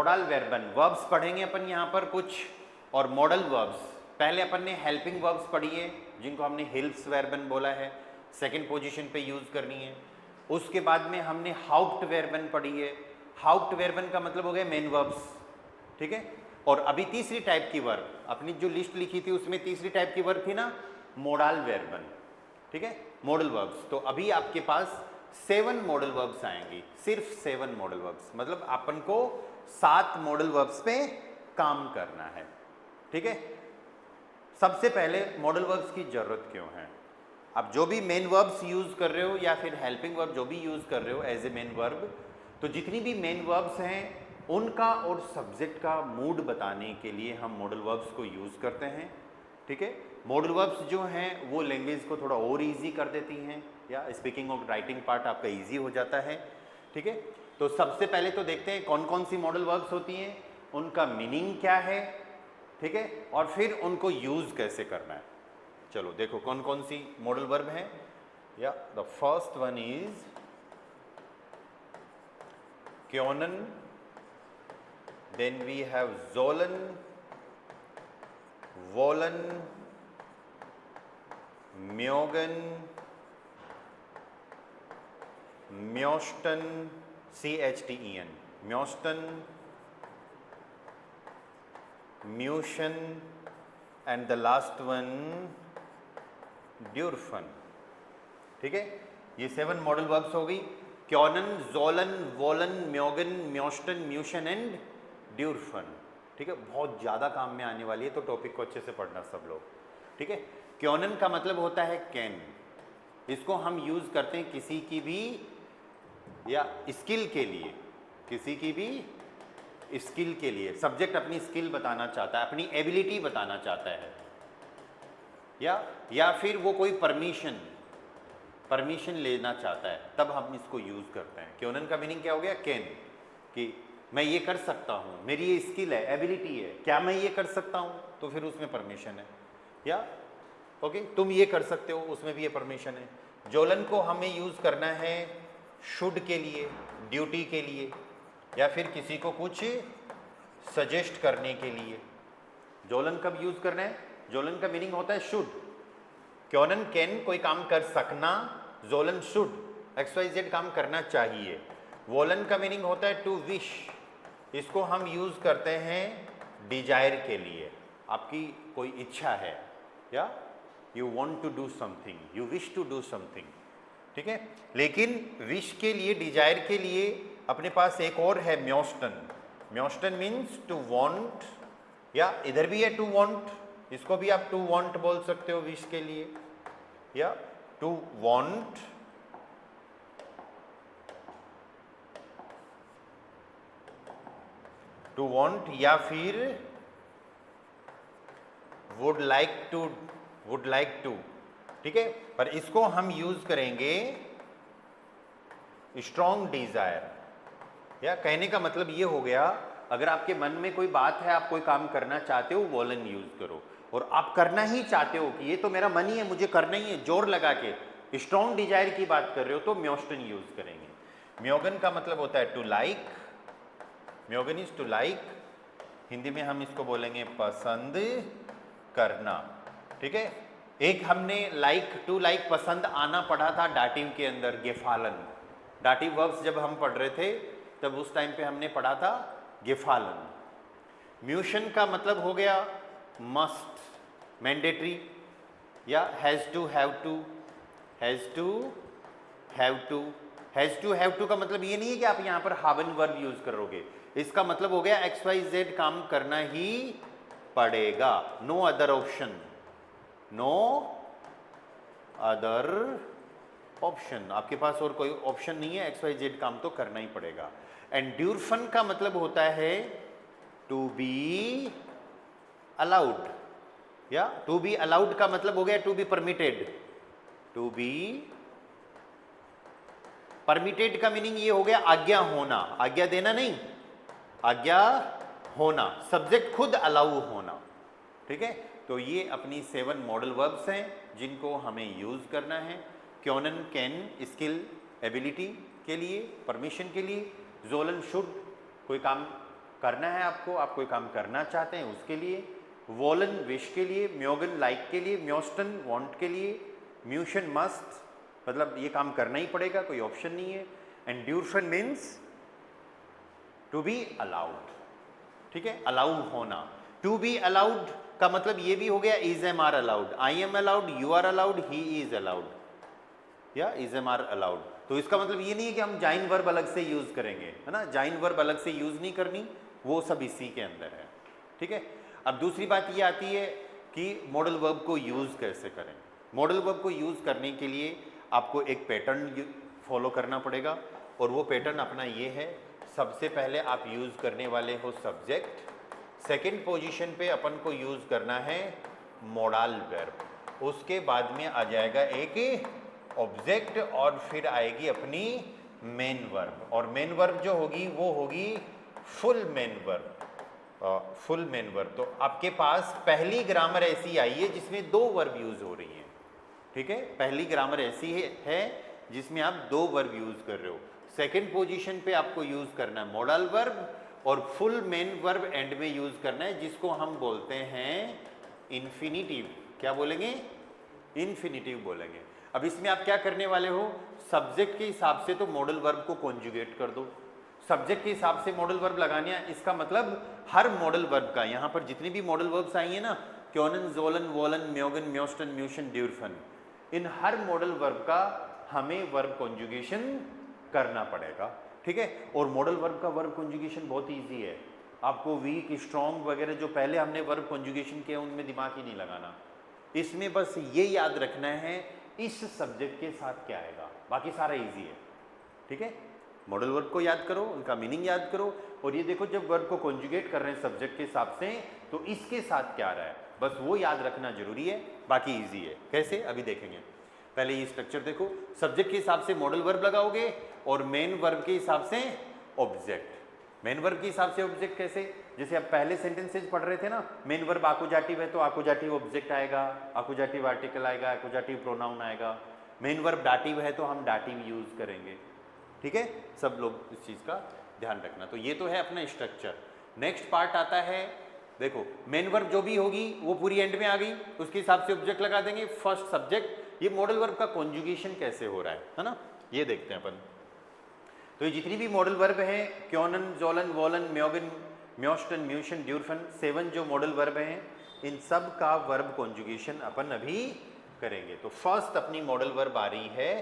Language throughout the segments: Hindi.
मोडल वर्बन वर्ब्स पढ़ेंगे अपन यहाँ पर कुछ, और मॉडल वर्ब्स। पहले अपन ने हेल्पिंग वर्ब्स पढ़ी है जिनको हमने हेल्प्स वर्बन बोला है, सेकंड पोजीशन पे यूज करनी है। उसके बाद में हमने हाउप्ट वर्बन पढ़ी है। हाउप्ट वर्बन का मतलब हो गया मेन वर्ब्स, ठीक है। और अभी तीसरी टाइप की वर्ब, अपनी जो लिस्ट लिखी थी उसमें तीसरी टाइप की वर्ब थी ना मोडल वर्बन, ठीक है, मॉडल वर्ब्स। तो अभी आपके पास 7 मॉडल वर्ब्स आएंगी, सिर्फ 7 मॉडल वर्ब्स, मतलब अपन को 7 मॉडल वर्ब्स पे काम करना है, ठीक है। सबसे पहले मॉडल वर्ब्स की जरूरत क्यों है? आप जो भी मेन वर्ब्स यूज कर रहे हो या फिर हेल्पिंग वर्ब जो भी यूज कर रहे हो एज ए मेन वर्ब, तो जितनी भी मेन वर्ब्स हैं उनका और सब्जेक्ट का मूड बताने के लिए हम मॉडल वर्ब्स को यूज करते हैं, ठीक है। मॉडल वर्ब्स जो हैं वो लैंग्वेज को थोड़ा और इजी कर देती हैं, या स्पीकिंग और राइटिंग पार्ट आपका इजी हो जाता है, ठीक है। तो सबसे पहले तो देखते हैं कौन कौन सी मॉडल वर्ब्स होती हैं, उनका मीनिंग क्या है, ठीक है, और फिर उनको यूज कैसे करना है। चलो देखो कौन कौन सी मॉडल वर्ब है। या द फर्स्ट वन इज क्योनन, देन वी हैव जोलन, वोलन, म्योगन, म्योस्टन, CHTEN, म्योस्टन, म्यूशन, एंड द लास्ट वन ड्यूरफन, ठीक है। ये 7 मॉडल वर्ब्स हो गई, क्योनन, जोलन, वोलन, म्योगन, म्योस्टन, म्यूशन एंड ड्यूरफन, ठीक है। बहुत ज़्यादा काम में आने वाली है, तो टॉपिक को अच्छे से पढ़ना सब लोग, ठीक है। क्योनन का मतलब होता है कैन, इसको हम यूज़ करते हैं किसी की भी या स्किल के लिए, किसी की भी स्किल के लिए। सब्जेक्ट अपनी स्किल बताना चाहता है, अपनी एबिलिटी बताना चाहता है, या फिर वो कोई परमिशन लेना चाहता है, तब हम इसको यूज़ करते हैं। क्योनन का मीनिंग क्या हो गया? कैन, कि मैं ये कर सकता हूँ, मेरी ये स्किल है, एबिलिटी है, क्या मैं ये कर सकता हूँ, तो फिर उसमें परमिशन है। या ओके, तुम ये कर सकते हो, उसमें भी ये परमिशन है। जोलन को हमें यूज़ करना है शुड के लिए, ड्यूटी के लिए, या फिर किसी को कुछ सजेस्ट करने के लिए। जोलन कब यूज़ करना है? जोलन का मीनिंग होता है शुड। क्योनन कैन कोई काम कर सकना, जोलन शुड XYZ काम करना चाहिए। वोलन का मीनिंग होता है टू विश, इसको हम यूज़ करते हैं डिजायर के लिए, आपकी कोई इच्छा है, या you want to do something, you wish to do something, ठीक है। लेकिन विश के लिए, डिजायर के लिए अपने पास एक और है म्योस्टन। म्योस्टन मीन्स टू वॉन्ट, या इधर भी है टू वॉन्ट, इसको भी आप टू वॉन्ट बोल सकते हो विश के लिए, या टू वॉन्ट, टू वॉन्ट, या फिर वुड लाइक टू, ठीक है। पर इसको हम यूज करेंगे स्ट्रॉन्ग डिजायर। या कहने का मतलब ये हो गया, अगर आपके मन में कोई बात है, आप कोई काम करना चाहते हो, वोलन यूज करो। और आप करना ही चाहते हो कि ये तो मेरा मन ही है, मुझे करना ही है, जोर लगा के स्ट्रॉन्ग डिजायर की बात कर रहे हो, तो म्योस्टन यूज करेंगे। म्योगन का मतलब होता है टू लाइक, म्योगन इज टू लाइक, हिंदी में हम इसको बोलेंगे पसंद करना, ठीक है। एक हमने टू लाइक पसंद आना पढ़ा था डाटिव के अंदर, गेफालन। डाटिव वर्ब्स जब हम पढ़ रहे थे तब उस टाइम पे हमने पढ़ा था गेफालन। म्यूशन का मतलब हो गया मस्ट, मैंडेटरी, या has to, have to, has to, have to. Has to, have to का मतलब ये नहीं है कि आप यहाँ पर हावन वर्ब यूज करोगे, इसका मतलब हो गया XYZ काम करना ही पड़ेगा, no other option, no other option, आपके पास और कोई ऑप्शन नहीं है, XYZ काम तो करना ही पड़ेगा। एंड्यूरफन का मतलब होता है टू बी अलाउड, या टू बी अलाउड का मतलब हो गया to be permitted. To be permitted का मीनिंग ये हो गया आज्ञा होना, आज्ञा देना नहीं, आज्ञा होना, सब्जेक्ट खुद अलाउ होना, ठीक है। तो ये अपनी 7 मॉडल वर्ब्स हैं जिनको हमें यूज करना है। क्योनन कैन स्किल एबिलिटी के लिए, परमिशन के लिए, जोलन शुड कोई काम करना है आपको, आप कोई काम करना चाहते हैं उसके लिए, वोलन विश के लिए, म्योगन लाइक के लिए, म्योस्टन वांट के लिए, म्यूशन मस्ट मतलब ये काम करना ही पड़ेगा, कोई ऑप्शन नहीं है, एंड ड्यूरफन मीन्स टू बी अलाउड, ठीक है, अलाउड होना। टू बी अलाउड का मतलब ये भी हो गया is am are allowed, I am allowed, you are allowed, he is allowed या इज एम आर अलाउड। तो इसका मतलब ये नहीं है कि हम जाइन वर्ब अलग से यूज करेंगे, है ना, जाइन वर्ब अलग से यूज नहीं करनी, वो सब इसी के अंदर है, ठीक है। अब दूसरी बात ये आती है कि मॉडल वर्ब को यूज कैसे करें। मॉडल वर्ब को यूज करने के लिए आपको एक पैटर्न फॉलो करना पड़ेगा, और वो पैटर्न अपना ये है, सबसे पहले आप यूज करने वाले हो सब्जेक्ट, सेकंड पोजीशन पे अपन को यूज करना है मोडाल वर्ब, उसके बाद में आ जाएगा एक ऑब्जेक्ट, और फिर आएगी अपनी मेन वर्ब, और मेन वर्ब जो होगी वो होगी full main verb, full main verb. तो आपके पास पहली ग्रामर ऐसी आई है जिसमें दो वर्ब यूज हो रही हैं, ठीक है, पहली ग्रामर ऐसी है जिसमें आप दो वर्ब यूज कर रहे हो। सेकंड पोजीशन पे आपको यूज करना है मॉडल वर्ब, और फुल मेन वर्ब एंड में यूज करना है, जिसको हम बोलते हैं इन्फिनिटिव। क्या बोलेंगे? इन्फिनिटिव बोलेंगे। अब इसमें आप क्या करने वाले हो, सब्जेक्ट के हिसाब से तो मॉडल वर्ब को कॉन्जुगेट कर दो, सब्जेक्ट के हिसाब से मॉडल वर्ब लगाने हैं। इसका मतलब हर मॉडल वर्ब का, यहाँ पर जितनी भी मॉडल वर्ब्स आई है ना, क्योनन, जोलन, वोलन, म्योगन, म्योस्टन, म्यूशन, ड्यूरफन, इन हर मॉडल वर्ब का हमें वर्ब कॉन्जुगेशन करना पड़ेगा, ठीक है। और मॉडल वर्ब का वर्ब कॉन्जुगेशन बहुत इजी है, आपको वीक, स्ट्रॉन्ग वगैरह जो पहले हमने वर्ब कॉन्जुगेशन किया उनमें दिमाग ही नहीं लगाना, इसमें बस ये याद रखना है इस सब्जेक्ट के साथ क्या आएगा, बाकी सारा इजी है, ठीक है। मॉडल वर्ब को याद करो, उनका मीनिंग याद करो, और ये देखो जब वर्ब को कॉन्जुगेट कर रहे हैं सब्जेक्ट के हिसाब से तो इसके साथ क्या आ रहा है, बस वो याद रखना जरूरी है, बाकी इजी है। कैसे, अभी देखेंगे। पहले ये स्ट्रक्चर देखो, सब्जेक्ट के हिसाब से मॉडल वर्ब लगाओगे और मेन वर्ब के हिसाब से ऑब्जेक्ट। मेन वर्ब के हिसाब से ऑब्जेक्ट कैसे, जैसे अब पहले सेंटेंसेज पढ़ रहे थे ना, मेन वर्ब आकुजाटिव है तो आकुजाटिव ऑब्जेक्ट आएगा, आकुजाटिव आर्टिकल आएगा, आकुजाटिव प्रोनाउन आएगा। मेन वर्ब डाटिव है तो हम डाटिव यूज करेंगे, ठीक है। सब लोग इस चीज का ध्यान रखना। तो ये तो है अपना स्ट्रक्चर। नेक्स्ट पार्ट आता है, देखो मेन वर्ब जो भी होगी वो पूरी एंड में आ गई, उसके हिसाब से ऑब्जेक्ट लगा देंगे, फर्स्ट सब्जेक्ट। ये मॉडल वर्ब का कॉन्जुगेशन कैसे हो रहा है ना, ये देखते हैं अपन। तो ये जितनी भी मॉडल वर्ब हैं, क्योनन, जोलन, वोलन, म्योगन, म्योस्टन, म्यूशन, ड्यूरफन, 7 जो मॉडल वर्ब हैं, इन सब का वर्ब कॉन्जुगेशन अपन अभी करेंगे। तो फर्स्ट अपनी मॉडल वर्ब आ रही है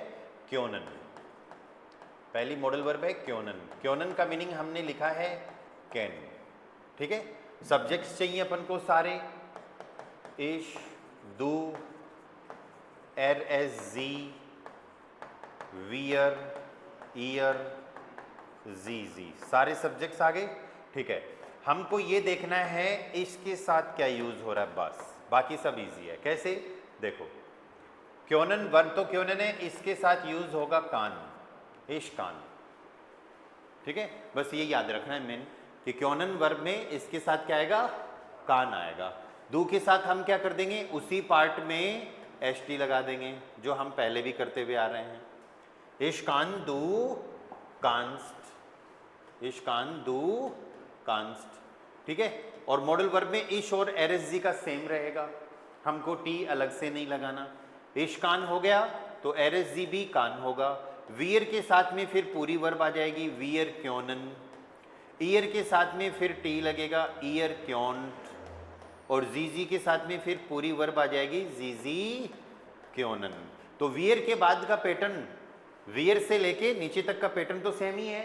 क्योनन। पहली मॉडल वर्ब है क्योनन। क्योनन का मीनिंग हमने लिखा है कैन, ठीक है। सब्जेक्ट्स चाहिए अपन को सारे, इश, डू, एर, एस, जी, वियर, ईयर, जी, सारे सब्जेक्ट्स आ गए, ठीक है। हमको ये देखना है इसके साथ क्या यूज हो रहा है, बस बाकी सब इजी है। कैसे, देखो क्योनन वर्ब तो क्योनन है, इसके साथ यूज होगा कान, इश कान, ठीक है। बस ये याद रखना है मेन कि क्योनन वर्ब में इसके साथ क्या आएगा, कान आएगा। दू के साथ हम क्या कर देंगे, उसी पार्ट में एस टी लगा देंगे जो हम पहले भी करते हुए आ रहे हैं। इश्कान दू कांस्ट, इश्कान दू कांस्ट, ठीक है। और मॉडल वर्ब में इश और एरएसजी का सेम रहेगा, हमको टी अलग से नहीं लगाना। इश्कान हो गया तो एरएसजी भी कान होगा। वियर के साथ में फिर पूरी वर्ब आ जाएगी, वियर क्योनन। ईयर के साथ में फिर टी लगेगा, ईयर क्योंट। और जीजी के साथ में फिर पूरी वर्ब आ जाएगी, जीजी क्योनन। तो वियर के बाद का पैटर्न, वियर से लेके नीचे तक का पैटर्न तो सेम ही है।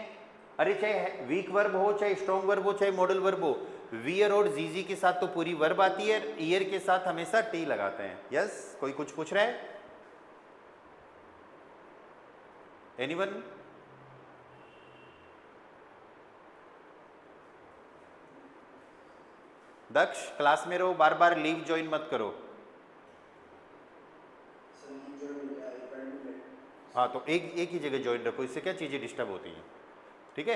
अरे चाहे वीक वर्ब हो, चाहे स्ट्रॉन्ग वर्ब हो, चाहे मॉडल वर्ब हो, वियर और जीजी के साथ तो पूरी वर्ब आती है, ईयर के साथ हमेशा टी लगाते हैं। यस, कोई कुछ पूछ रहा है? एनीवन? दक्ष, क्लास में रहो, बार बार लीव ज्वाइन मत करो। हाँ, तो एक ही जगह ज्वाइन रखो, इससे क्या चीज़ें डिस्टर्ब होती हैं, ठीक है।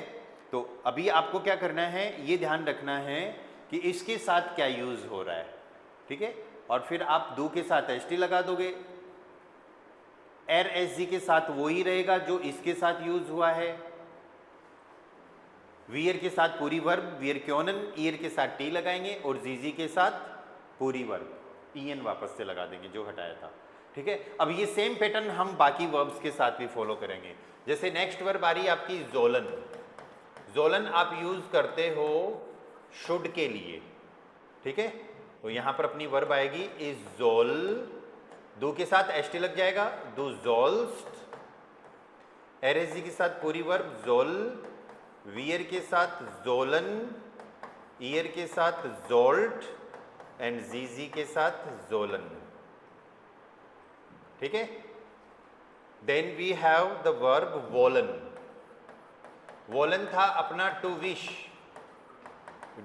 तो अभी आपको क्या करना है, ये ध्यान रखना है कि इसके साथ क्या यूज हो रहा है, ठीक है। और फिर आप दो के साथ एस टी लगा दोगे, एर एस जी के साथ वो ही रहेगा जो इसके साथ यूज हुआ है। वियर के साथ पूरी वर्ब, वियर क्योनन, ईयर के साथ टी लगाएंगे और जीजी के साथ पूरी वर्ब, ईएन वापस से लगा देंगे जो हटाया था। ठीक है, अब ये सेम पैटर्न हम बाकी वर्ब्स के साथ भी फॉलो करेंगे। जैसे नेक्स्ट वर्ब आ रही है आपकी जोलन। जोलन आप यूज करते हो शुड के लिए। ठीक है, तो यहां पर अपनी वर्ब आएगी इज जोल, दो के साथ एसटी लग जाएगा, दो जोल्स्ट, एरएसजी के साथ पूरी वर्ब जोल, वियर के साथ जोलन, ईयर के साथ जोल्ट एंड जीजी के साथ जोलन। ठीक है, then we have the verb वोलन। वोलन था अपना टू विश,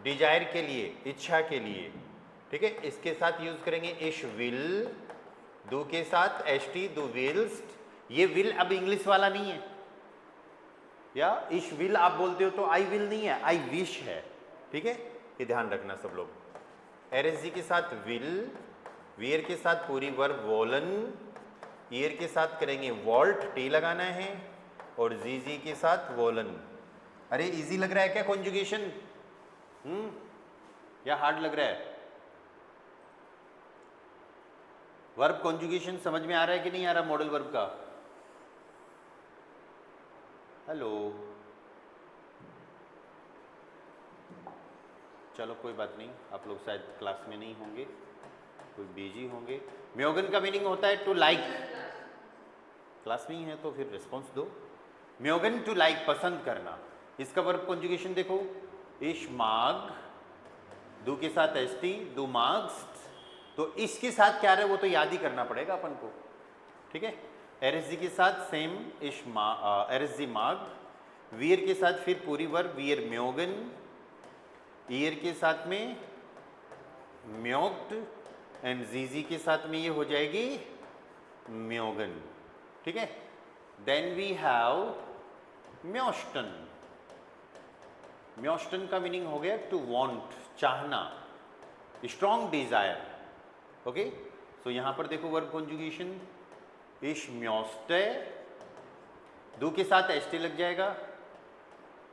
डिजायर के लिए, इच्छा के लिए। ठीक है, इसके साथ यूज करेंगे इश विल, दो के साथ एस टी, दो विल्स्ट। ये विल अब इंग्लिश वाला नहीं है, या इश विल आप बोलते हो तो आई विल नहीं है, आई विश है। ठीक है, ये ध्यान रखना सब लोग। एरएसजी के साथ विल, वियर के साथ पूरी वर्ब वोलन, ईयर के साथ करेंगे वॉल्ट, टी लगाना है, और जीजी के साथ वोलन। अरे इजी लग रहा है क्या कॉन्जुगेशन? या हार्ड लग रहा है? वर्ब कॉन्जुगेशन समझ में आ रहा है कि नहीं आ रहा मॉडल वर्ब का? हेलो, चलो कोई बात नहीं, आप लोग शायद क्लास में नहीं होंगे, कोई बिजी होंगे। म्योगन का मीनिंग होता है टू लाइक। क्लास में ही है तो फिर रिस्पॉन्स दो। म्योगन टू लाइक, पसंद करना। इसका वर्ब कॉन्जुगेशन देखो, इश माग, दो के साथ एस टी, दो मार्क्स। तो इसके साथ क्या रहे वो तो याद ही करना पड़ेगा अपन को। ठीक है, एरएसजी के साथ सेम इश एरएसजी माग, वियर के साथ फिर पूरी वर्ब वियर म्योगन, ईयर के साथ में म्योग्ड एंड जीजी के साथ में ये हो जाएगी म्योगन। ठीक है, देन वी हैव म्योस्टन। म्योस्टन का मीनिंग हो गया टू वांट, चाहना, स्ट्रॉन्ग डिजायर। ओके, सो यहां पर देखो वर्ब कॉन्जुगेशन इश म्योस्टे, दो के साथ एस टी लग जाएगा।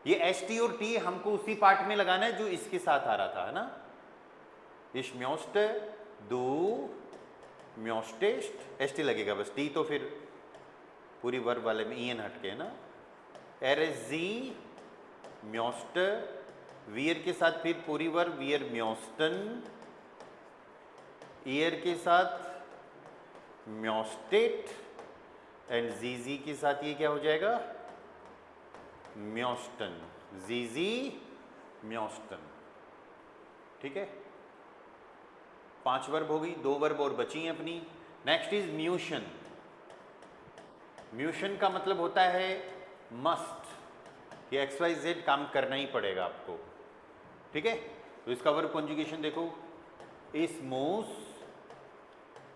ये एस टी और टी हमको उसी पार्ट में लगाना है जो इसके साथ आ रहा था, है ना। इश म्योस्टे, दो म्योस्टेस्ट, एस टी लगेगा बस, टी तो फिर पूरी वर्ब वाले में ईएन हटके है ना। एरएसजी म्योस्ट, वियर के साथ फिर पूरी वर्ब वियर म्योस्टन, ईयर के साथ म्योस्टेट एंड जीजी के साथ ये क्या हो जाएगा म्योस्टन, जीजी म्योस्टन। ठीक है, 5 वर्ब हो गई, 2 वर्ब और बची हैं अपनी। Next is म्यूशन। म्यूशन का मतलब होता है मस्ट, कि एक्स वाई जेड काम करना ही पड़ेगा आपको। ठीक है, तो इसका वर्ब कॉन्जुगेशन देखो, इस मोस्ट,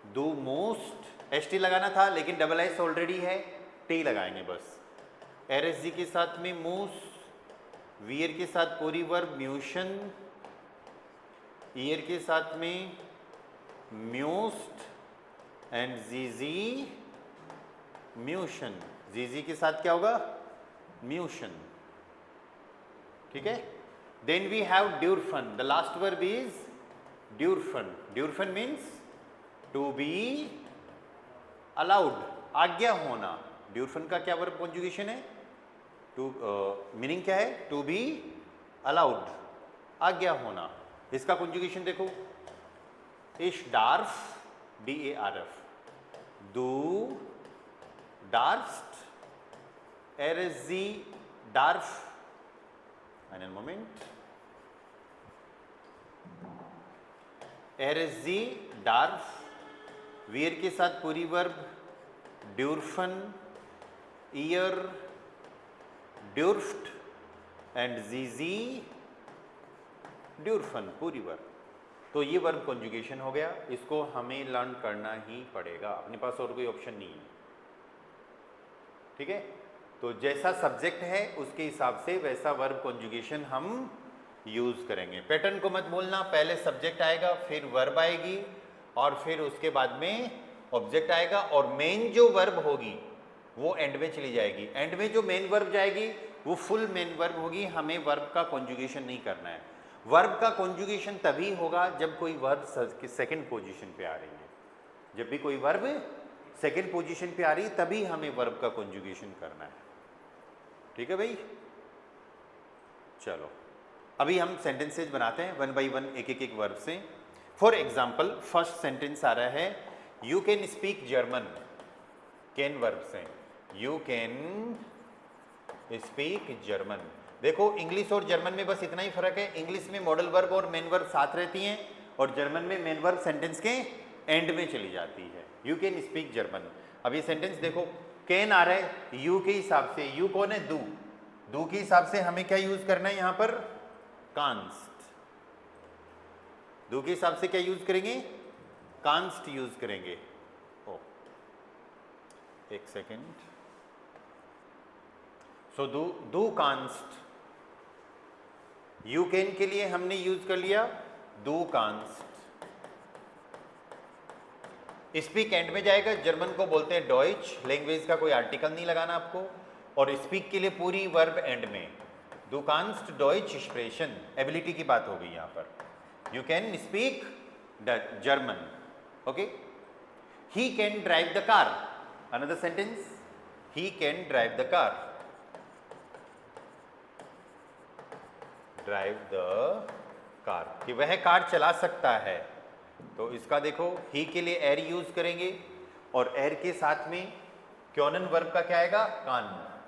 दो मोस्ट, एस टी लगाना था लेकिन डबल एस ऑलरेडी है, टी लगाएंगे बस। एरएसजी के साथ में मूस, वियर के साथ पूरी वर्ब म्यूशन, ईयर के साथ में म्यूस्ट एंड जीजी म्यूशन। जीजी के साथ क्या होगा म्यूशन। ठीक है, देन वी हैव ड्यूरफन। द लास्ट वर्ब इज ड्यूरफन। ड्यूरफन मीन्स टू बी अलाउड, आज्ञा होना। ड्यूरफन का क्या वर्ब कॉन्जुगेशन है? टू मीनिंग क्या है? टू बी अलाउड, आज्ञा होना। इसका कॉन्जुगेशन देखो, इश dwarf, D A R F, दू डार्फ्स्ट, एरएसजी dwarf, einen Moment, एरएसजी dwarf, wear के साथ पूरी वर्ब ड्यूरफन, ईयर ड्यूर्फ्ट एंड जीजी ड्यूरफन, पूरी वर्ब। तो ये वर्ब कॉन्जुगेशन हो गया, इसको हमें लर्न करना ही पड़ेगा, अपने पास और कोई ऑप्शन नहीं है। ठीक है, तो जैसा सब्जेक्ट है उसके हिसाब से वैसा वर्ब कॉन्जुगेशन हम यूज करेंगे। पैटर्न को मत भूलना, पहले सब्जेक्ट आएगा, फिर वर्ब आएगी, और फिर उसके बाद में ऑब्जेक्ट आएगा, और मेन जो वर्ब होगी वो एंड में चली जाएगी। एंड में जो मेन वर्ब जाएगी वो फुल मेन वर्ब होगी, हमें वर्ब का कॉन्जुगेशन नहीं करना है। वर्ब का कॉन्जुगेशन तभी होगा जब कोई वर्ब सेकंड पोजीशन पे आ रही है। जब भी कोई वर्ब सेकंड पोजीशन पे आ रही है तभी हमें वर्ब का कॉन्जुगेशन करना है। ठीक है भाई, चलो अभी हम सेंटेंसेज बनाते हैं वन बाई वन, एक एक वर्ब से। फॉर एग्जाम्पल फर्स्ट सेंटेंस आ रहा है you can speak German. Can verb से यू कैन स्पीक जर्मन। देखो इंग्लिश और जर्मन में बस इतना ही फर्क है, इंग्लिश में मॉडल वर्ब और मेन वर्ब साथ रहती हैं और जर्मन में मेन वर्ब सेंटेंस के एंड में चली जाती है। You can speak German. अब ये सेंटेंस देखो, कैन आ रहा है यू के हिसाब से, यू कौन है, दू के हिसाब से हमें क्या यूज करना है यहाँ पर, कांस्ट। दू के हिसाब से क्या यूज करेंगे, कांस्ट यूज करेंगे। ओ एक सेकेंड, सो दू कांस्ट। यू कैन के लिए हमने यूज कर लिया दू कांस्ट। स्पीक एंड में जाएगा, जर्मन को बोलते हैं डॉइच, लैंग्वेज का कोई आर्टिकल नहीं लगाना आपको। और स्पीक के लिए पूरी वर्ब एंड में, दू कांस्ट डॉइच स्प्रेशन, एबिलिटी की बात हो गई यहां पर। You can speak German, okay. He can drive the car, another sentence, he can drive the car, drive the car, कि वह कार चला सकता है। तो इसका देखो ही के लिए एर यूज करेंगे और एर के साथ में क्योनन वर्ब का क्या आएगा, कान,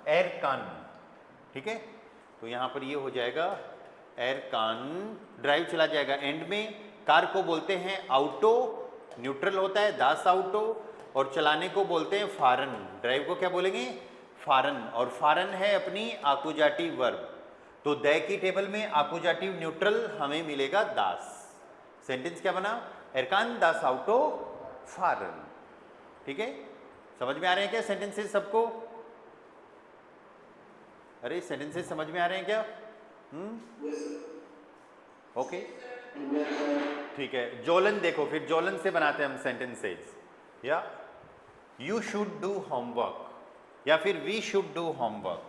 एर कान। ठीक है, तो यहां पर ये हो जाएगा एर कान, ड्राइव चला जाएगा एंड में। कार को बोलते हैं ऑटो, न्यूट्रल होता है दास ऑटो, और चलाने को बोलते हैं फारन। ड्राइव को क्या बोलेंगे, फारन, और फारन है अपनी आकुजाटिव वर्ब। तो द की टेबल में आकुजाटिव न्यूट्रल हमें मिलेगा दास। सेंटेंस क्या बना, एरकान दास ऑटो फारन। ठीक है, समझ में आ रहे हैं क्या सेंटेंसेस सबको? अरे सेंटेंसेस समझ में आ रहे हैं क्या? ओके ठीक है। जोलन देखो, फिर जोलन से बनाते हैं हम सेंटेंसेस। या यू शुड डू होमवर्क, या फिर वी शुड डू होमवर्क,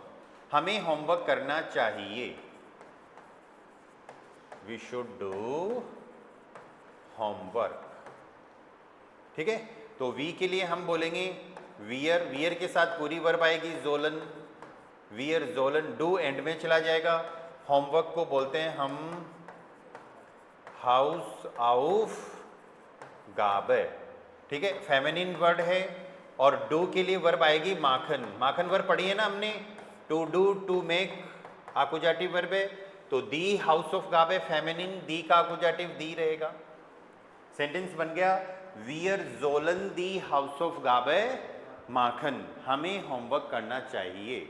हमें होमवर्क करना चाहिए। We should do homework. ठीक है, तो वी के लिए हम बोलेंगे वियर, वियर के साथ पूरी वर्ब आएगी Jolen, wear Jolen, do and में चला जाएगा। होमवर्क को बोलते हैं हम हाउस ऑफ गाबे। ठीक है, फेमिनिन वर्ड है। और डू के लिए वर्ब आएगी माखन, माखन वर्ब पढ़ी है ना हमने, टू डू, टू मेक आकुजाटिव वर्ब है। तो दी हाउस ऑफ गाबे फेमिनिन, दी का आकुजाटिव दी रहेगा। सेंटेंस बन गया वियर जोलन दी हाउस ऑफ गाबे माखन, हमें होमवर्क करना चाहिए।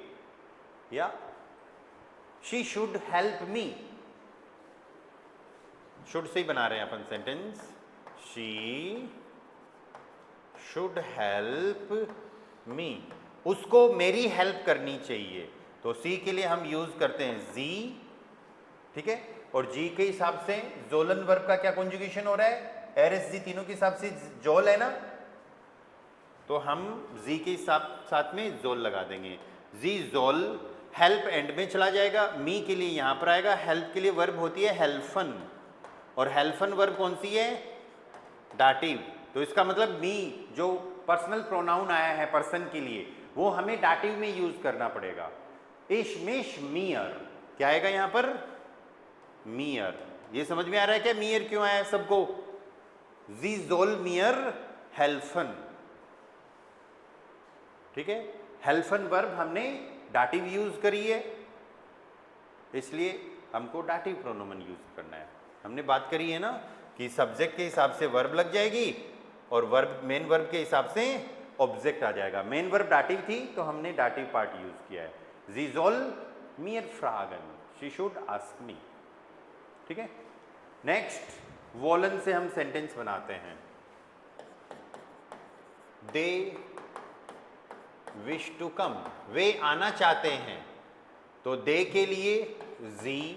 या she should help me, should से ही बना रहे हैं अपन sentence, she should help me, उसको मेरी हेल्प करनी चाहिए। तो सी के लिए हम यूज करते हैं जी। ठीक है, और जी के हिसाब से जोलन वर्ब का क्या कॉन्जुगेशन हो रहा है, एर एस जी, तीनों के हिसाब से जोल है ना, तो हम जी के साथ में जोल लगा देंगे, जी जोल। हेल्प एंड में चला जाएगा, मी के लिए यहां पर आएगा। हेल्प के लिए वर्ब होती है हेल्फन, और हेल्फन वर्ब कौन सी है, डाटिव। तो इसका मतलब मी, जो पर्सनल प्रोनाउन आया है पर्सन के लिए, वो हमें डाटिव में यूज करना पड़ेगा। इशमिश मियर, क्या आएगा यहां पर, मियर। ये समझ में आ रहा है क्या मियर क्यों आया है सबको, जी जोल मियर हेल्फन। ठीक है, हेल्फन वर्ब हमने डाटिव यूज करी है, इसलिए हमको डाटिव प्रोनोमन यूज करना है। हमने बात करी है ना कि सब्जेक्ट के हिसाब से वर्ब लग जाएगी और वर्ब, मेन वर्ब के हिसाब से ऑब्जेक्ट आ जाएगा। मेन वर्ब डाटिव थी तो हमने डाटिव पार्ट यूज किया है। जी जोल मियर फ्रागन, शी शुड आस्क मी। ठीक है, नेक्स्ट वोलन से हम सेंटेंस बनाते हैं। दे विश टू कम, वे आना चाहते हैं। तो दे के लिए जी,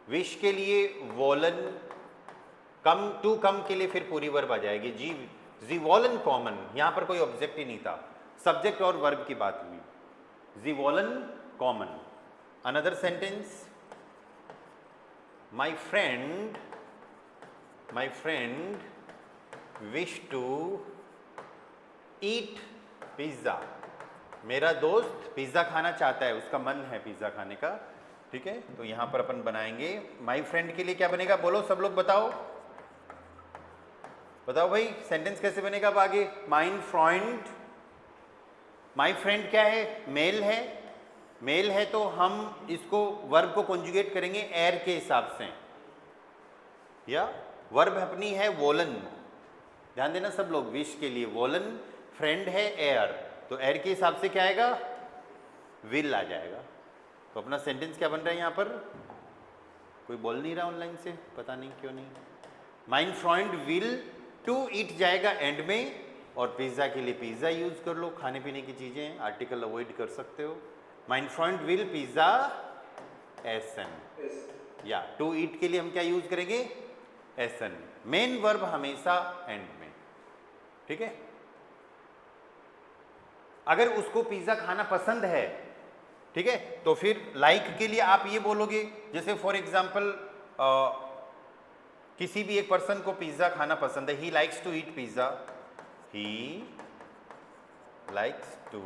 विश के लिए वोलन, कम टू कम के लिए फिर पूरी वर्ब आ जाएगी जी, जी वोलन कॉमन, यहां पर कोई ऑब्जेक्ट ही नहीं था। सब्जेक्ट और वर्ब की बात हुई, सी वॉलन कॉमन। Another sentence, my friend wish to eat pizza. मेरा दोस्त पिज़्ज़ा खाना चाहता है, उसका मन है पिज़्ज़ा खाने का। ठीक है, तो यहां पर अपन बनाएंगे माई फ्रेंड के लिए क्या बनेगा, बोलो सब लोग बताओ, बताओ भाई सेंटेंस कैसे बनेगा अब आगे। माई फ्रेंड क्या है, मेल है, मेल है तो हम इसको वर्ब को कॉन्जुगेट करेंगे एयर के हिसाब से, या वर्ब अपनी है वोलन, ध्यान देना सब लोग, विश के लिए वोलन, फ्रेंड है एयर, तो एयर के हिसाब से क्या आएगा, विल आ जाएगा। तो अपना सेंटेंस क्या बन रहा है यहाँ पर, कोई बोल नहीं रहा ऑनलाइन से, पता नहीं क्यों नहीं। My friend will to eat जाएगा एंड में, और पिज़्ज़ा के लिए पिज़्ज़ा यूज कर लो, खाने पीने की चीज़ें, आर्टिकल अवॉइड कर सकते हो। माई फ्रेंड विल पिज़्ज़ा एसन, या टू ईट के लिए हम क्या यूज करेंगे, एसन। मेन वर्ब हमेशा एंड में, ठीक है। अगर उसको पिज़्ज़ा खाना पसंद है, ठीक है, तो फिर लाइक के लिए आप ये बोलोगे, जैसे फॉर एग्जाम्पल किसी भी एक पर्सन को पिज़्ज़ा खाना पसंद है, he likes to eat pizza, he likes to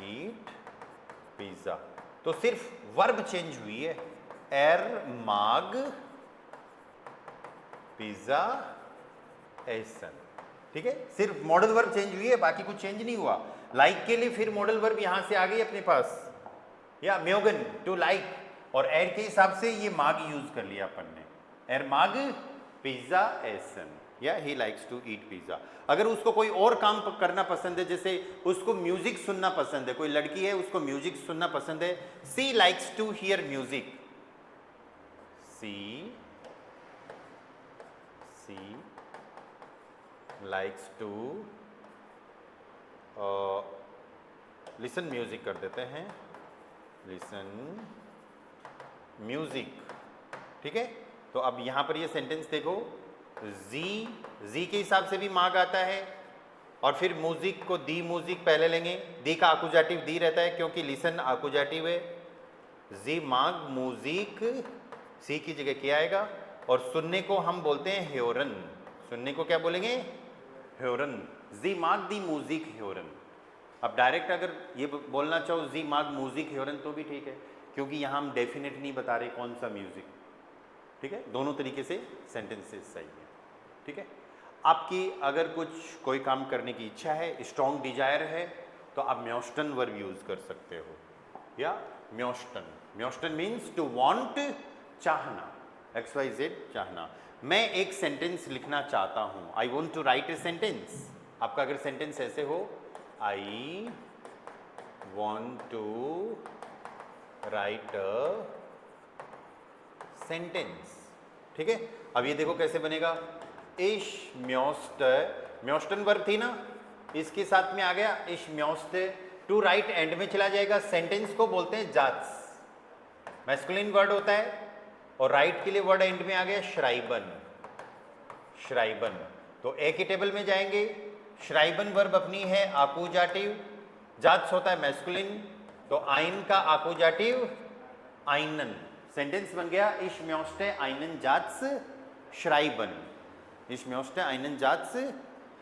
eat pizza, तो सिर्फ वर्ब चेंज हुई है, एर माग पिज़्ज़ा एसन, ठीक है, सिर्फ मॉडल वर्ब चेंज हुई है, बाकी कुछ चेंज नहीं हुआ। लाइक के लिए फिर मॉडल वर्ब यहां से आ गई अपने पास, या म्योगन टू लाइक, और एर के हिसाब से ये माग यूज कर लिया अपन ने, एर माग पिज़्ज़ा एसन, या he likes to eat pizza. अगर उसको कोई और काम करना पसंद है, जैसे उसको म्यूजिक सुनना पसंद है, कोई लड़की है उसको म्यूजिक सुनना पसंद है, she likes to hear music, she likes to listen music कर देते हैं, लिसन म्यूजिक, ठीक है। तो अब यहां पर ये सेंटेंस देखो, जी के हिसाब से भी माग आता है, और फिर म्यूजिक को दी म्यूजिक पहले लेंगे, दी का आकुजाटिव दी रहता है क्योंकि लिसन आकुजाटिव है, जी माग म्यूजिक, सी की जगह क्या आएगा, और सुनने को हम बोलते हैं ह्योरन, सुनने को क्या बोलेंगे, ह्योरन, जी माग दी म्यूजिक ह्योरन। अब डायरेक्ट अगर ये बोलना चाहो जी माग म्यूजिक ह्योरन तो भी ठीक है, क्योंकि यहाँ हम डेफिनेट नहीं बता रहे कौन सा म्यूजिक, ठीक है, दोनों तरीके से सेंटेंसेस सही है, ठीक है। आपकी अगर कोई काम करने की इच्छा है, स्ट्रॉन्ग डिजायर है, तो आप म्योस्टन वर्ब यूज कर सकते हो, या म्योस्टन मीन्स टू वांट, चाहना, XYZ चाहना। मैं एक सेंटेंस लिखना चाहता हूं, I want to write a sentence. आपका अगर सेंटेंस ऐसे हो, I want to write a sentence, ठीक है। अब ये देखो कैसे बनेगा, इश म्योस्टन वर्ब थी ना, इसके साथ में आ गया इश म्योस्ट, टू राइट एंड में चला जाएगा, सेंटेंस को बोलते हैं जात्स, मैस्कुलिन वर्ड होता है, और राइट के लिए वर्ड एंड में आ गया श्राइबन, तो ए के टेबल में जाएंगे, श्राइबन वर्ब अपनी है आकुजाटिव, जात्स होता है मैस्कुलिन, तो आइन का आकुजाटिव आइनन, सेंटेंस बन गया इश म्योस्टे आइनन जात्स श्राइबन, इश म्योस्टे आइनन जात्स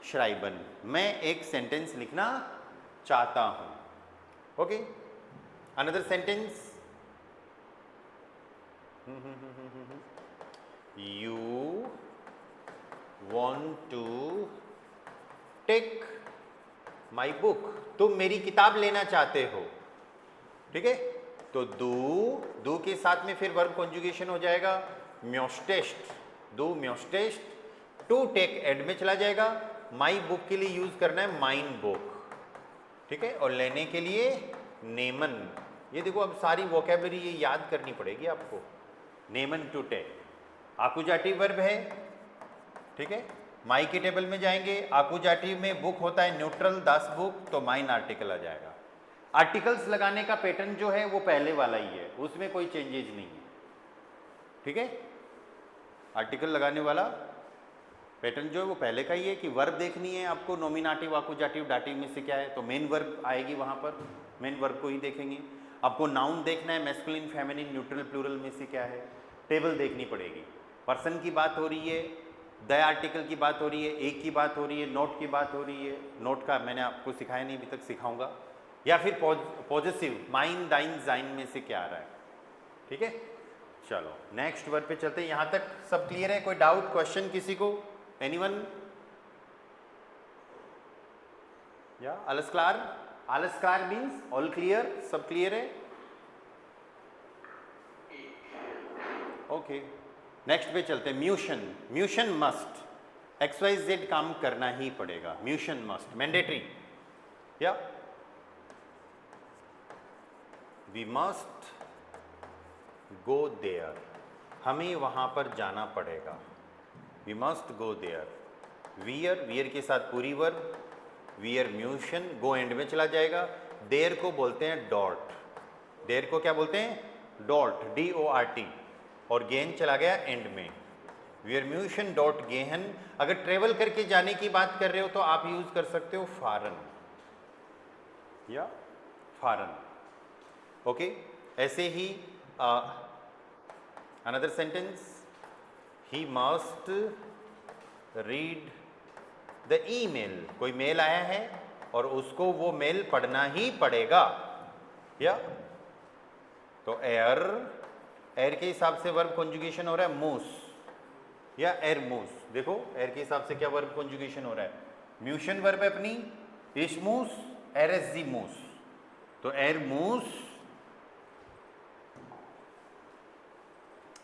श्राइबन। मैं एक सेंटेंस लिखना चाहता हूं, okay. Another sentence, you want to take my book, तुम मेरी किताब लेना चाहते हो, ठीक है, तो दू के साथ में फिर वर्ब कॉन्जुगेशन हो जाएगा, म्योस्टेस्ट, दू म्योस्टेस्ट, टू टेक एड में चला जाएगा, माई बुक के लिए यूज करना है माइन बुक, ठीक है, और लेने के लिए नेमन। ये देखो अब सारी वोकैबलरी ये याद करनी पड़ेगी आपको, नेमन टू टेक, आकुजाटिव वर्ब है, ठीक है। माई के टेबल में जाएंगे, आकुजाटिव में बुक होता है न्यूट्रल, दास बुक, तो माइन आर्टिकल आ जाएगा। आर्टिकल्स लगाने का पैटर्न जो है वो पहले वाला ही है, उसमें कोई चेंजेज नहीं है, ठीक है। आर्टिकल लगाने वाला पैटर्न जो है वो पहले का ही है कि वर्ब देखनी है आपको, नॉमिनेटिव, आकुजाटिव, डाटिव में से क्या है, तो मेन वर्ब आएगी वहाँ पर, मेन वर्ब को ही देखेंगे। आपको नाउन देखना है, मैस्कुलिन, फेमिनिन, न्यूट्रल, प्लूरल में से क्या है, टेबल देखनी पड़ेगी। पर्सन की बात हो रही है, द आर्टिकल की बात हो रही है, एक की बात हो रही है, नोट की बात हो रही है, नोट का मैंने आपको सिखाया नहीं अभी तक, सिखाऊंगा। या फिर पॉजिटिव, माइन, दाइन, जाइन में से क्या आ रहा है, ठीक है। चलो नेक्स्ट वर्ड पे चलते हैं। यहाँ तक सब क्लियर है? कोई डाउट, क्वेश्चन किसी को? एनीवन? या alles klar? alles klar means all clear, सब क्लियर है? ओके नेक्स्ट पे चलते हैं। म्यूशन, म्यूशन मस्ट, XYZ काम करना ही पड़ेगा, म्यूशन मस्ट, मैंडेटरी। या वी मस्ट गो देयर, हमें वहां पर जाना पड़ेगा, वी मस्ट गो देयर। वियर, वियर के साथ पूरी वर्ब, वियर म्यूशन, गो एंड में चला जाएगा। देयर को बोलते हैं डॉट, देयर को क्या बोलते हैं? डॉट, DORT, और गेहन चला गया एंड में। वियर म्यूशन डॉट गेहन। अगर ट्रेवल करके जाने की बात कर रहे हो तो आप यूज कर सकते हो फारन या फारन। ओके ऐसे ही another sentence, he must read the email, कोई मेल आया है और उसको वो मेल पढ़ना ही पड़ेगा। या तो एयर, एयर के हिसाब से वर्ब कॉन्जुगेशन हो रहा है मूस, या एर मूस। देखो एयर के हिसाब से क्या वर्ब कॉन्जुगेशन हो रहा है, म्यूशन वर्ब है अपनी इशमूस, एरएसजी मूस, तो एर मूस।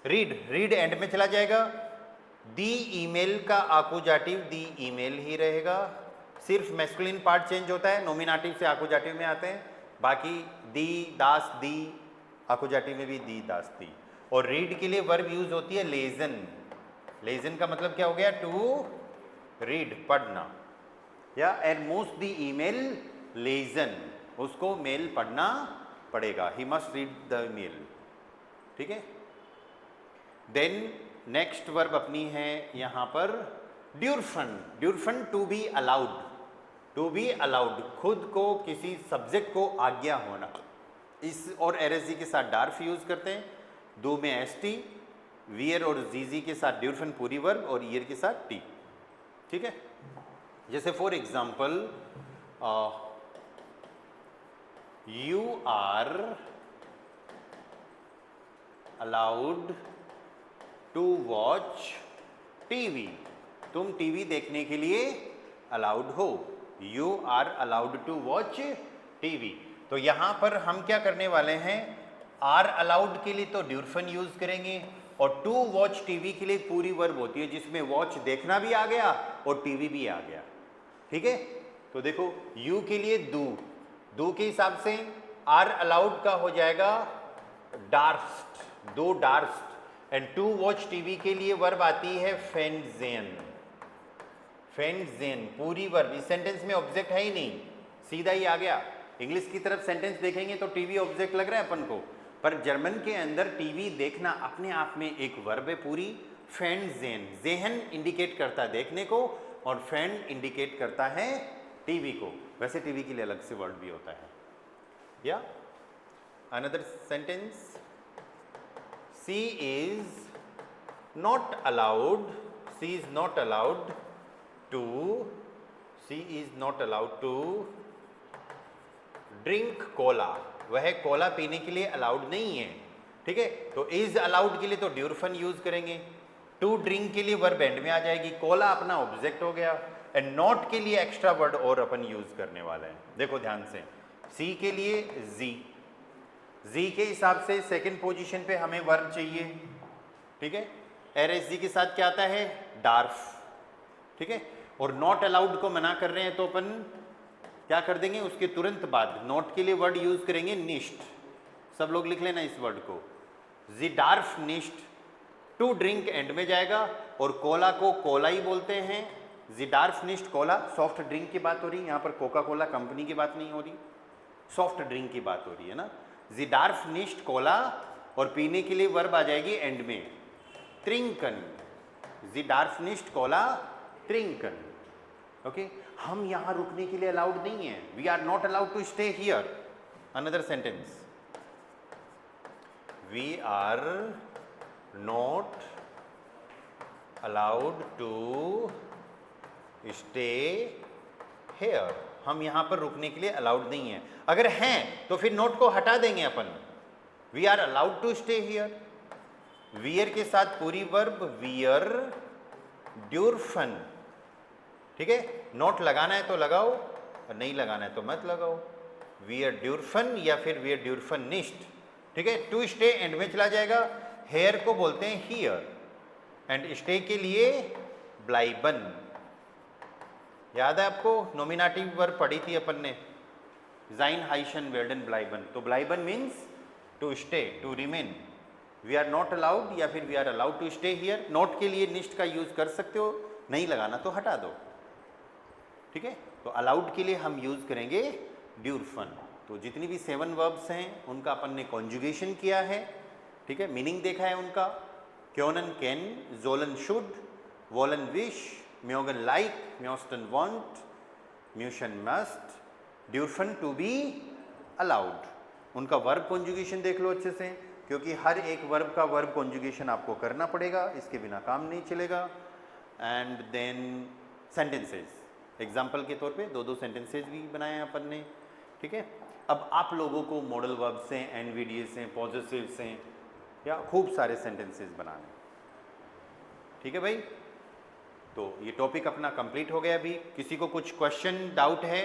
रीड, रीड एंड में चला जाएगा। दी ईमेल का आकुजाटिव दी ईमेल ही रहेगा, सिर्फ मैस्कुलिन पार्ट चेंज होता है, नॉमिनेटिव से आकुजाटिव में आते हैं, बाकी दी, दास, दी, आकुजाटिव में भी दी, दास, दी। और रीड के लिए वर्ब यूज होती है लेजन, लेजन का मतलब क्या हो गया? टू रीड, पढ़ना। या एंड मोस्ट दी ईमेल लेजन, उसको मेल पढ़ना पड़ेगा, he must read the mail, ठीक है। देन नेक्स्ट वर्ब अपनी है यहाँ पर ड्यूरफन, ड्यूरफन to be allowed, to be allowed, खुद को किसी सब्जेक्ट को आज्ञा होना। इस और एरएसजी के साथ डार्फ यूज करते हैं, दो में एसटी, वियर और जीजी के साथ ड्यूरफन पूरी वर्ब और ईयर के साथ टी, ठीक है। जैसे for example you are allowed to watch TV, तुम टीवी देखने के लिए अलाउड हो, you are allowed to watch TV. तो यहां पर हम क्या करने वाले हैं, आर अलाउड के लिए तो ड्यूरफन यूज करेंगे, और टू वॉच टीवी के लिए पूरी वर्ब होती है जिसमें वॉच देखना भी आ गया और टीवी भी आ गया, ठीक है। तो देखो यू के लिए दू, दू के हिसाब से आर अलाउड का हो जाएगा डार्स्ट, दो डार्स्ट, एंड टू वॉच टीवी के लिए वर्ब आती है फेंजेन, फेंजेन पूरी वर्ब। इस सेंटेंस में ऑब्जेक्ट है ही नहीं, सीधा ही आ गया। इंग्लिश की तरफ सेंटेंस देखेंगे तो टीवी ऑब्जेक्ट लग रहा है अपन को, पर जर्मन के अंदर टीवी देखना अपने आप में एक वर्ब है पूरी, फेंजेन। जेहन इंडिकेट करता है देखने को और फेंड इंडिकेट करता है टीवी को। वैसे टीवी के लिए अलग से वर्ड भी होता है। या another sentence, she is not allowed, she is not allowed to, she is not allowed to drink cola, वह कोला पीने के लिए अलाउड नहीं है, ठीक है। तो इज अलाउड के लिए तो ड्यूरफन यूज करेंगे, टू ड्रिंक के लिए वर्ब एंड में आ जाएगी, कोला अपना ऑब्जेक्ट हो गया, एंड नॉट के लिए एक्स्ट्रा वर्ड और अपन यूज करने वाले हैं। देखो ध्यान से, सी के लिए जी, जी के हिसाब से सेकंड पोजीशन पे हमें वर्ब चाहिए, ठीक है। एरएसजी के साथ क्या आता है? डार्फ, ठीक है। और नॉट अलाउड को मना कर रहे हैं तो अपन क्या कर देंगे, उसके तुरंत बाद नॉट के लिए वर्ड यूज करेंगे निश्ट। सब लोग लिख लेना इस वर्ड को, जी डार्फ निश्ट, टू ड्रिंक एंड में जाएगा, और कोला को कोला ही बोलते हैं, जी डार्फ निश्ट कोला। सॉफ्ट ड्रिंक की बात हो रही है यहाँ पर, कोका कोला कंपनी की बात नहीं हो रही, सॉफ्ट ड्रिंक की बात हो रही है ना। जी डार्फ निश्ट कोला, और पीने के लिए वर्ब आ जाएगी एंड में, ट्रिंकन, जी डार्फ निश्ट कोला ट्रिंकन। ओके, हम यहां रुकने के लिए अलाउड नहीं है, we are not allowed to stay here. Another sentence, we are not allowed to stay here, हम यहां पर रुकने के लिए अलाउड नहीं है। अगर हैं तो फिर नोट को हटा देंगे अपन, we are allowed to stay here. वियर के साथ पूरी वर्ब वियर ड्यूरफन, ठीक है, नोट लगाना है तो लगाओ और नहीं लगाना है तो मत लगाओ। वियर ड्यूरफन या फिर वियर ड्यूरफन निस्ट, ठीक है। टू स्टे एंड में चला जाएगा। हेयर को बोलते हैं हियर एंड स्टे के लिए ब्लाइबन। याद है आपको, नॉमिनेटिव वर्ब पढ़ी थी अपन ने, जाइन हाइशन वेल्डन ब्लाइबन। तो ब्लाइबन means to stay, to remain. We are not allowed या फिर we are allowed to stay here. Not के लिए निस्ट का यूज कर सकते हो, नहीं लगाना तो हटा दो, ठीक है। तो अलाउड के लिए हम यूज करेंगे ड्यूरफन। तो जितनी भी 7 वर्ब्स हैं उनका अपन ने कॉन्जुगेशन किया है, ठीक है, मीनिंग देखा है उनका। क्योनन कैन, जोलन शुड, वोलन विश, म्योगन लाइक, म्योस्टन वांट, म्यूशन मस्ट, ड्यूरफन टू बी अलाउड। उनका वर्ब कॉन्जुगेशन देख लो अच्छे से, क्योंकि हर एक वर्ब का वर्ब कॉन्जुगेशन आपको करना पड़ेगा, इसके बिना काम नहीं चलेगा। एंड देन सेंटेंसेस, एग्जाम्पल के तौर पे 2-2 सेंटेंसेस भी बनाए हैं अपन ने, ठीक है। अब आप लोगों को मॉडल वर्ब से, एनवीडीएस से, पॉजिटिव से या खूब सारे सेंटेंसेस बनाने, ठीक है भाई। तो ये टॉपिक अपना कंप्लीट हो गया। अभी किसी को कुछ क्वेश्चन डाउट है?